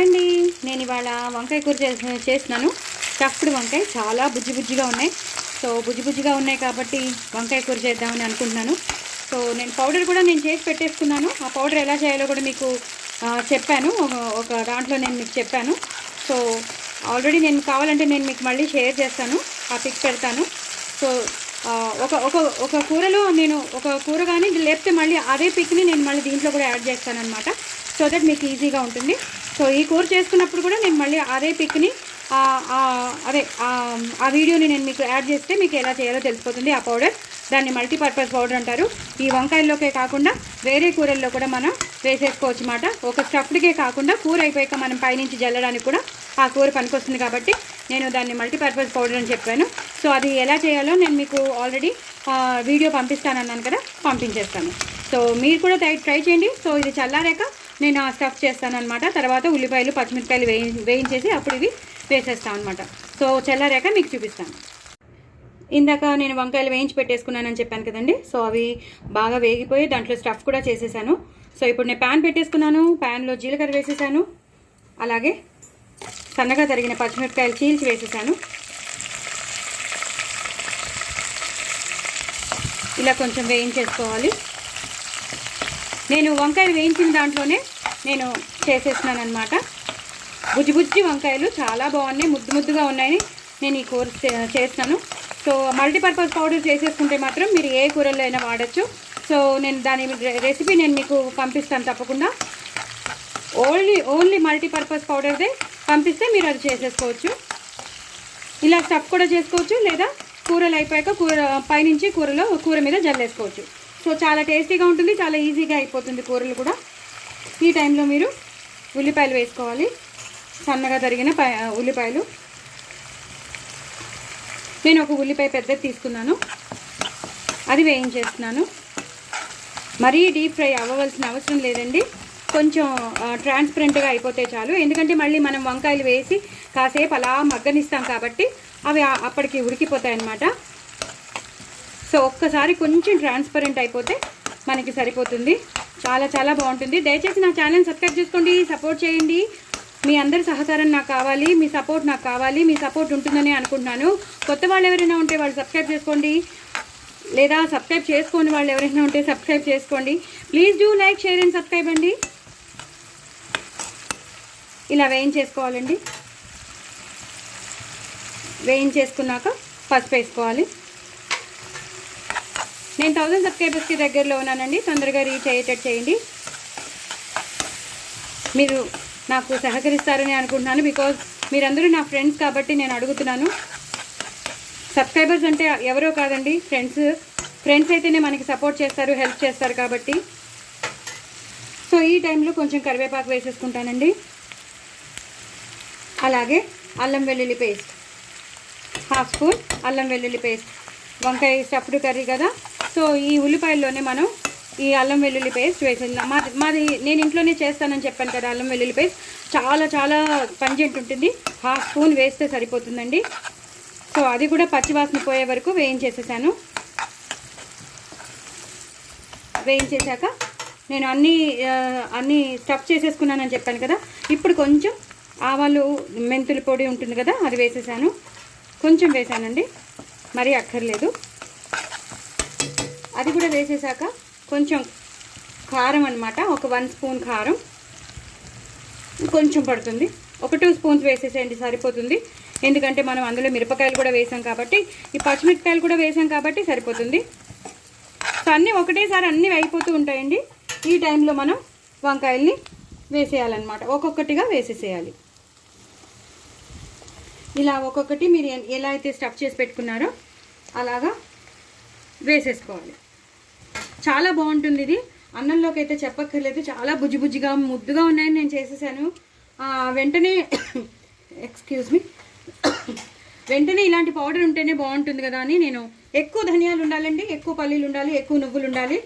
Hi అండి, నేను ఇవాళ వంకాయ కూర చేస్తున్నాను. స్టఫ్డ్ వంకాయ చాలా బుజ్జిగా ఉన్నాయి. సో బుజ్జిగా ఉన్నాయి కాబట్టి వంకాయ కూర చేద్దామని అనుకుంటున్నాను. సో నేను పౌడర్ కూడా చేసి పెట్టేసుకున్నాను. ఆ పౌడర్ ఎలా చేయాలో కూడా మీకు చెప్పాను, ఒక దాంట్లో నేను మీకు చెప్పాను. సో ఆల్రెడీ నేను కావాలంటే నేను మీకు మళ్ళీ షేర్ చేస్తాను, ఆ పిక్ పెడతాను. సో ఒక కూరలో నేను ఒక కూర కానీ లేకపోతే మళ్ళీ అదే పిక్ని నేను మళ్ళీ దీంట్లో కూడా యాడ్ చేస్తాను అనమాట. సో దట్ మీకు ఈజీగా ఉంటుంది. సో ఈ కూర చేసుకున్నప్పుడు కూడా నేను మళ్ళీ అదే పిక్ని ఆ వీడియోని నేను మీకు యాడ్ చేస్తే మీకు ఎలా చేయాలో తెలిసిపోతుంది. ఆ పౌడర్ దాన్ని మల్టీపర్పస్ పౌడర్ అంటారు. ఈ వంకాయల్లోకే కాకుండా వేరే కూరల్లో కూడా మనం వేసేసుకోవచ్చు అన్నమాట. ఒక స్టఫ్డ్కే కాకుండా కూర అయిపోయాక మనం పైనుంచి జల్లడానికి కూడా ఆ కూర పనికొస్తుంది కాబట్టి నేను దాన్ని మల్టీపర్పస్ పౌడర్ అని చెప్పాను. సో అది ఎలా చేయాలో నేను మీకు ఆల్రెడీ వీడియో పంపిస్తానన్నాను కదా, పంపించేస్తాను. సో మీరు కూడా ట్రై చేయండి. సో ఇది చల్లారాక నేను ఆ స్టఫ్ చేస్తాను అనమాట. తర్వాత ఉల్లిపాయలు పచ్చిమిరపకాయలు వేయించేసి అప్పుడు ఇవి వేసేస్తాను అనమాట. సో చల్లారాక మీకు చూపిస్తాను. ఇందాక నేను వంకాయలు వేయించి పెట్టేసుకున్నానని చెప్పాను కదండి. సో అవి బాగా వేగిపోయి దాంట్లో స్టఫ్ కూడా చేసేసాను. సో ఇప్పుడు నేను ప్యాన్ పెట్టేసుకున్నాను. ప్యాన్లో జీలకర్ర వేసేసాను, అలాగే సన్నగా తరిగిన పచ్చిమిరపకాయలు చీల్చి వేసేసాను. ఇలా కొంచెం వేయించేసుకోవాలి. నేను వంకాయలు వేయించిన దాంట్లోనే నేను చేసేస్తున్నాను అనమాట. బుజ్జి వంకాయలు చాలా బాగున్నాయి, ముద్దుగా ఉన్నాయి. నేను ఈ కూర చేస్తాను. సో మల్టీపర్పస్ పౌడర్ చేసేసుకుంటే మాత్రం మీరు ఏ కూరల్లో అయినా వాడచ్చు. సో నేను దాని రెసిపీ నేను మీకు పంపిస్తాను తప్పకుండా. ఓన్లీ మల్టీపర్పస్ పౌడర్దే పంపిస్తే మీరు అది చేసేసుకోవచ్చు. ఇలా స్టఫ్ కూడా చేసుకోవచ్చు, లేదా కూరలు అయిపోయాక పైనుంచి కూర మీద జల్లేసుకోవచ్చు. సో చాలా టేస్టీగా ఉంటుంది, చాలా ఈజీగా అయిపోతుంది కూరలు కూడా. ఈ టైంలో మీరు ఉల్లిపాయలు వేసుకోవాలి, సన్నగా తరిగిన ఉల్లిపాయలు. నేను ఒక ఉల్లిపాయ పెద్దది తీసుకున్నాను, అది వేయించేస్తున్నాను. మరీ డీప్ ఫ్రై అవ్వవలసిన అవసరం లేదండి, కొంచెం ట్రాన్స్పరెంట్గా అయిపోతే చాలు. ఎందుకంటే మళ్ళీ మనం వంకాయలు వేసి కాసేపు అలా మగ్గనిస్తాం కాబట్టి అవి అప్పటికి ఉడికిపోతాయి అన్నమాట. సో ఒక్కసారి కొంచెం ట్రాన్స్పరెంట్ అయిపోతే మనకి సరిపోతుంది. చాలా బాగుంటుంది. దయచేసి నా ఛానల్ సబ్స్క్రైబ్ చేసుకోండి, సపోర్ట్ చేయండి. మీ అందరి సహకారం నాకు కావాలి, మీ సపోర్ట్ నాకు కావాలి. మీ సపోర్ట్ ఉంటుందని అనుకుంటున్నాను. కొత్త వాళ్ళు ఎవరైనా ఉంటే వాళ్ళు సబ్స్క్రైబ్ చేసుకోండి, లేదా సబ్స్క్రైబ్ చేసుకోని వాళ్ళు ఎవరైనా ఉంటే సబ్స్క్రైబ్ చేసుకోండి. Please do like, share and subscribe అండి. ఇలా వేయించేసుకోవాలండి. వేయించేసుకున్నాక పసుపు వేసుకోవాలి. నేను 1000 సబ్స్క్రైబర్స్కి దగ్గరలో ఉన్నానండి. తొందరగా రీచ్ అయ్యేటట్టు చేయండి. మీరు నాకు సహకరిస్తారని అనుకుంటున్నాను. బికాజ్ మీరందరూ నా ఫ్రెండ్స్ కాబట్టి నేను అడుగుతున్నాను. సబ్స్క్రైబర్స్ అంటే ఎవరో కాదండి, ఫ్రెండ్స్ అయితేనే మనకి సపోర్ట్ చేస్తారు, హెల్ప్ చేస్తారు కాబట్టి. సో ఈ టైంలో కొంచెం కరివేపాకు వేసేసుకుంటానండి. అలాగే అల్లం వెల్లుల్లి పేస్ట్, 1/2 స్పూన్ అల్లం వెల్లుల్లి పేస్ట్. వంకాయ స్టఫ్డ్ కర్రీ కదా, సో ఈ ఉల్లిపాయల్లోనే మనం ఈ అల్లం వెల్లుల్లి పేస్ట్ వేసేది. మాది నేను ఇంట్లోనే చేస్తానని చెప్పాను కదా. అల్లం వెల్లుల్లి పేస్ట్ చాలా పంజెంట్ ఉంటుంది. 1/2 స్పూన్ వేస్తే సరిపోతుందండి. సో అది కూడా పచ్చివాసన పోయే వరకు వేయించేసేసాను. వేయించేసాక నేను అన్నీ స్టఫ్ చేసేసుకున్నానని చెప్పాను కదా. ఇప్పుడు కొంచెం ఆవాలు మెంతుల పొడి ఉంటుంది కదా, అది వేసేసాను. కొంచెం వేసానండి, మరీ అక్కర్లేదు. అది కూడా వేసేసాక కొంచెం కారం అనమాట, ఒక 1 స్పూన్ కారం కొంచెం పడుతుంది. ఒక 2 స్పూన్స్ వేసేసేయండి, సరిపోతుంది. ఎందుకంటే మనం అందులో మిరపకాయలు కూడా వేసాం కాబట్టి, ఈ పచ్చిమిరపకాయలు కూడా వేసాం కాబట్టి సరిపోతుంది. సో అన్నీ ఒకటేసారి అన్నీ అయిపోతూ ఉంటాయండి. ఈ టైంలో మనం వంకాయల్ని వేసేయాలన్నమాట, ఒక్కొక్కటిగా వేసేసేయాలి. ఇలా ఒక్కొక్కటి మీరు ఎలా అయితే స్టఫ్ చేసి పెట్టుకున్నారో అలాగా వేసేసుకోవాలి. చాలా బాగుంటుంది ఇది. అన్నంలోకి అయితే చెప్పక్కర్లేదు, చాలా బుజ్జిగా ముద్దుగా ఉన్నాయని నేను చేసేసాను. వెంటనే వెంటనే ఇలాంటి పౌడర్ ఉంటేనే బాగుంటుంది కదా అని నేను. ఎక్కువ ధనియాలు ఉండాలండి, ఎక్కువ పల్లీలు ఉండాలి, ఎక్కువ నువ్వులు ఉండాలి.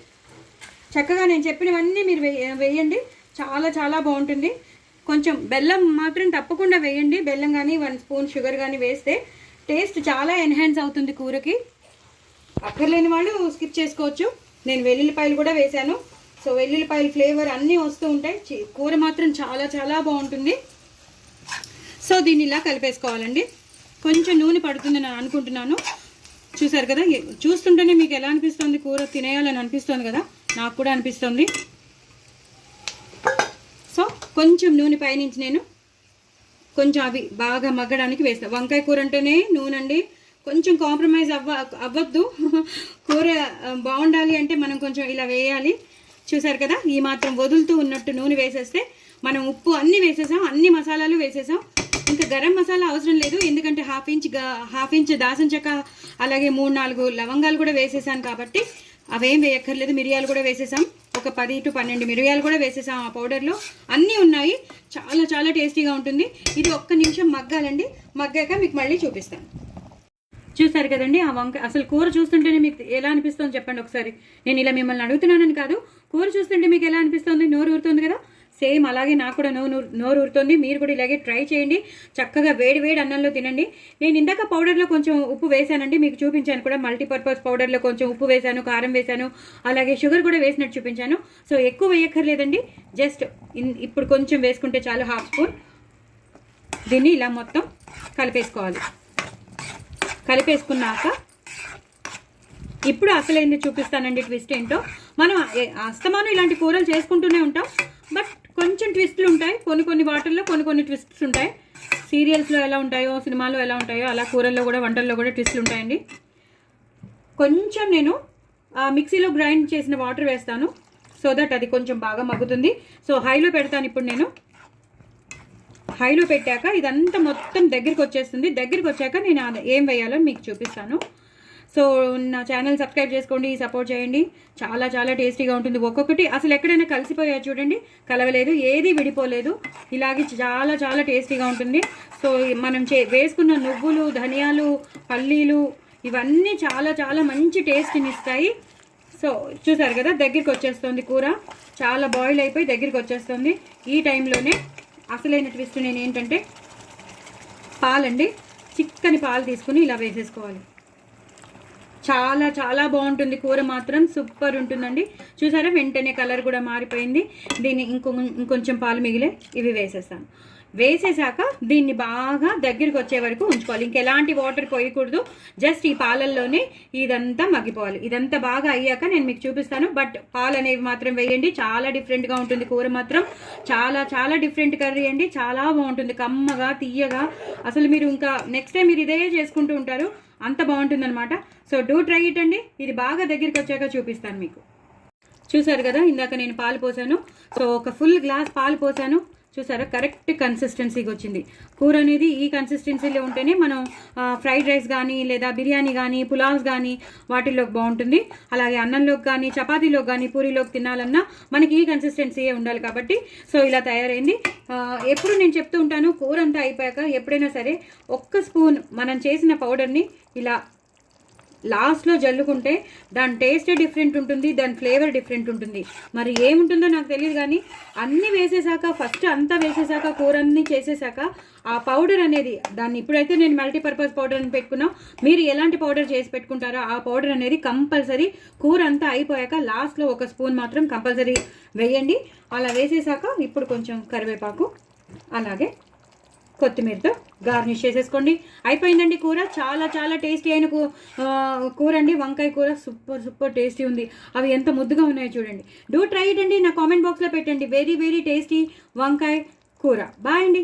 చక్కగా నేను చెప్పినవన్నీ మీరు వేయండి, చాలా బాగుంటుంది. కొంచెం బెల్లం మాత్రం తప్పకుండా వేయండి. బెల్లం కానీ 1 స్పూన్ షుగర్ కానీ వేస్తే టేస్ట్ చాలా ఎన్హాన్స్ అవుతుంది కూరకి. అక్కర్లేని వాళ్ళు స్కిప్ చేసుకోవచ్చు. నేను వెల్లుల్లిపాయలు కూడా వేసాను. సో వెల్లుల్లిపాయల ఫ్లేవర్ అన్నీ వస్తూ ఉంటాయి. కూర మాత్రం చాలా బాగుంటుంది. సో దీన్ని ఇలా కలిపేసుకోవాలండి. కొంచెం నూనె పడుతుంది నేను అనుకుంటున్నాను. చూసారు కదా, చూస్తుంటేనే మీకు ఎలా అనిపిస్తుంది, కూర తినేయాలని అనిపిస్తుంది కదా, నాకు కూడా అనిపిస్తుంది. సో కొంచెం నూనె పైనుంచి నేను కొంచెం అవి బాగా మగ్గడానికి వేస్తాను. వంకాయ కూర అంటేనే నూనె అండి, కొంచెం కాంప్రమైజ్ అవ్వద్దు. కూర బాగుండాలి అంటే మనం కొంచెం ఇలా వేయాలి. చూసారు కదా, ఈ మాత్రం వదులుతూ ఉన్నట్టు నూనె వేసేస్తే మనం ఉప్పు అన్నీ వేసేసాం, అన్ని మసాలాలు వేసేసాం. ఇంకా గరం మసాలా అవసరం లేదు, ఎందుకంటే హాఫ్ ఇంచ్ దాల్చిన చెక్క, అలాగే 3-4 లవంగాలు కూడా వేసేసాను కాబట్టి అవేం వేయక్కర్లేదు. మిరియాలు కూడా వేసేసాం, ఒక 10 to 12 మిరియాలు కూడా వేసేసాం ఆ పౌడర్లో. అన్నీ ఉన్నాయి, చాలా చాలా టేస్టీగా ఉంటుంది. ఇది ఒక్క నిమిషం మగ్గాలండి. మగ్గాక మీకు మళ్ళీ చూపిస్తాను. చూసారు కదండి ఆ వంకాయ, అసలు కూర చూస్తుంటేనే మీకు ఎలా అనిపిస్తుంది చెప్పండి ఒకసారి. నేను ఇలా మిమ్మల్ని అడుగుతున్నానని కాదు, కూర చూస్తుంటే మీకు ఎలా అనిపిస్తుంది, నోరు ఊరుతుంది కదా, సేమ్ అలాగే నాకు కూడా నోరు ఊరుతుంది. మీరు కూడా ఇలాగే ట్రై చేయండి, చక్కగా వేడి వేడి అన్నంలో తినండి. నేను ఇందాక పౌడర్లో కొంచెం ఉప్పు వేసానండి, మీకు చూపించాను కూడా. మల్టీపర్పస్ పౌడర్లో కొంచెం ఉప్పు వేసాను, కారం వేసాను, అలాగే షుగర్ కూడా వేసినట్టు చూపించాను. సో ఎక్కువ వేయక్కర్లేదండి, జస్ట్ ఇప్పుడు కొంచెం వేసుకుంటే చాలు, హాఫ్ స్పూన్. దీన్ని ఇలా మొత్తం కలిపేసుకోవాలి. కలిపేసుకున్నాక ఇప్పుడు అసలైంది చూపిస్తానండి, ట్విస్ట్ ఏంటో. మనం అస్తమానం ఇలాంటి కూరలు చేసుకుంటూనే ఉంటాం, బట్ కొంచెం ట్విస్ట్లు ఉంటాయి. కొన్ని వాటర్లో కొన్ని ట్విస్ట్స్ ఉంటాయి. సీరియల్స్లో ఎలా ఉంటాయో, సినిమాలో ఎలా ఉంటాయో, అలా కూరల్లో కూడా, వంటల్లో కూడా ట్విస్ట్లు ఉంటాయండి. కొంచెం నేను మిక్సీలో గ్రైండ్ చేసిన వాటర్ వేస్తాను, సో దట్ అది కొంచెం బాగా మగ్గుతుంది. సో హైలో పెడతాను ఇప్పుడు నేను. హైలో పెట్టాక ఇదంతా మొత్తం దగ్గరికి వచ్చేస్తుంది. దగ్గరికి వచ్చాక నేను ఏం వేయాలో మీకు చూపిస్తాను. సో నా ఛానల్ సబ్స్క్రైబ్ చేసుకోండి, సపోర్ట్ చేయండి. చాలా చాలా టేస్టీగా ఉంటుంది. ఒక్కొక్కటి అసలు ఎక్కడైనా కలిసిపోయా చూడండి, కలవలేదు, ఏది విడిపోలేదు. ఇలాగే చాలా చాలా టేస్టీగా ఉంటుంది. సో మనం వేసుకున్న నువ్వులు, ధనియాలు, పల్లీలు ఇవన్నీ చాలా చాలా మంచి టేస్ట్ని ఇస్తాయి. సో చూసారు కదా, దగ్గరికి వచ్చేస్తుంది కూర, చాలా బాయిల్ అయిపోయి దగ్గరికి వచ్చేస్తుంది. ఈ టైంలోనే అసలైన ట్విస్ట్ నేను ఏంటంటే, పాలండి, చిక్కని పాలు తీసుకుని ఇలా వేసేసుకోవాలి. చాలా చాలా బాగుంటుంది కూర, మాత్రం సూపర్ ఉంటుందండి. చూసారా, వెంటనే కలర్ కూడా మారిపోయింది. దీన్ని ఇంకొంచెం పాలు మిగిలే, ఇవి వేసేస్తాను. వేసేసాక దీన్ని బాగా దగ్గరికి వచ్చే వరకు ఉంచుకోవాలి. ఇంకెలాంటి వాటర్ పోయకూడదు, జస్ట్ ఈ పాలల్లోనే ఇదంతా మగ్గిపోవాలి. ఇదంతా బాగా అయ్యాక నేను మీకు చూపిస్తాను. బట్ పాలు అనేవి మాత్రం వేయండి, చాలా డిఫరెంట్గా ఉంటుంది కూర మాత్రం. చాలా చాలా డిఫరెంట్ కర్రీ అండి, చాలా బాగుంటుంది, కమ్మగా తీయగా. అసలు మీరు ఇంకా నెక్స్ట్ టైం మీరు ఇదే చేసుకుంటూ ఉంటారు, అంత బాగుంటుంది అనమాట. సో డూ ట్రై ఇట్ అండి. ఇది బాగా దగ్గరికి వచ్చాక చూపిస్తాను మీకు. చూసారు కదా, ఇందాక నేను పాలు పోసాను. సో ఒక ఫుల్ గ్లాస్ పాలు పోసాను. చూసారా, కరెక్ట్ కన్సిస్టెన్సీకి వచ్చింది కూర అనేది. ఈ కన్సిస్టెన్సీలో ఉంటేనే మనం ఫ్రైడ్ రైస్ కానీ, లేదా బిర్యానీ కానీ, పులావ్స్ కానీ వాటిల్లోకి బాగుంటుంది. అలాగే అన్నంలోకి కానీ, చపాతీలోకి కానీ, పూరీలోకి తినాలన్నా మనకి ఈ కన్సిస్టెన్సీయే ఉండాలి కాబట్టి. సో ఇలా తయారైంది. ఎప్పుడు నేను చెప్తూ ఉంటాను, కూర అంతా అయిపోయాక ఎప్పుడైనా సరే ఒక్క స్పూన్ మనం చేసిన పౌడర్ని ఇలా లాస్ట్లో జల్లుకుంటే దాని టేస్ట్ డిఫరెంట్ ఉంటుంది, దాని ఫ్లేవర్ డిఫరెంట్ ఉంటుంది. మరి ఏముంటుందో నాకు తెలియదు, కానీ అన్నీ వేసేసాక, ఫస్ట్ అంతా వేసేసాక, కూర అన్నీ చేసేసాక ఆ పౌడర్ అనేది, దాన్ని ఇప్పుడైతే నేను మల్టీపర్పస్ పౌడర్ అని పెట్టుకున్నా, మీరు ఎలాంటి పౌడర్ చేసి పెట్టుకుంటారో ఆ పౌడర్ అనేది కంపల్సరీ కూర అంతా అయిపోయాక లాస్ట్లో ఒక స్పూన్ మాత్రం కంపల్సరీ వేయండి. అలా వేసేసాక ఇప్పుడు కొంచెం కరివేపాకు, అలాగే కొత్తిమీరతో గార్నిష్ చేసేసుకోండి. అయిపోయిందండి కూర. చాలా చాలా టేస్టీ అయిన కూర అండి, వంకాయ కూర. సూపర్ సూపర్ టేస్టీ ఉంది. అవి ఎంత ముద్దుగా ఉన్నాయో చూడండి. డూ ట్రై ఇట్ అండి. నా కామెంట్ బాక్స్లో పెట్టండి. వెరీ వెరీ టేస్టీ వంకాయ కూర. బాయ్ అండి.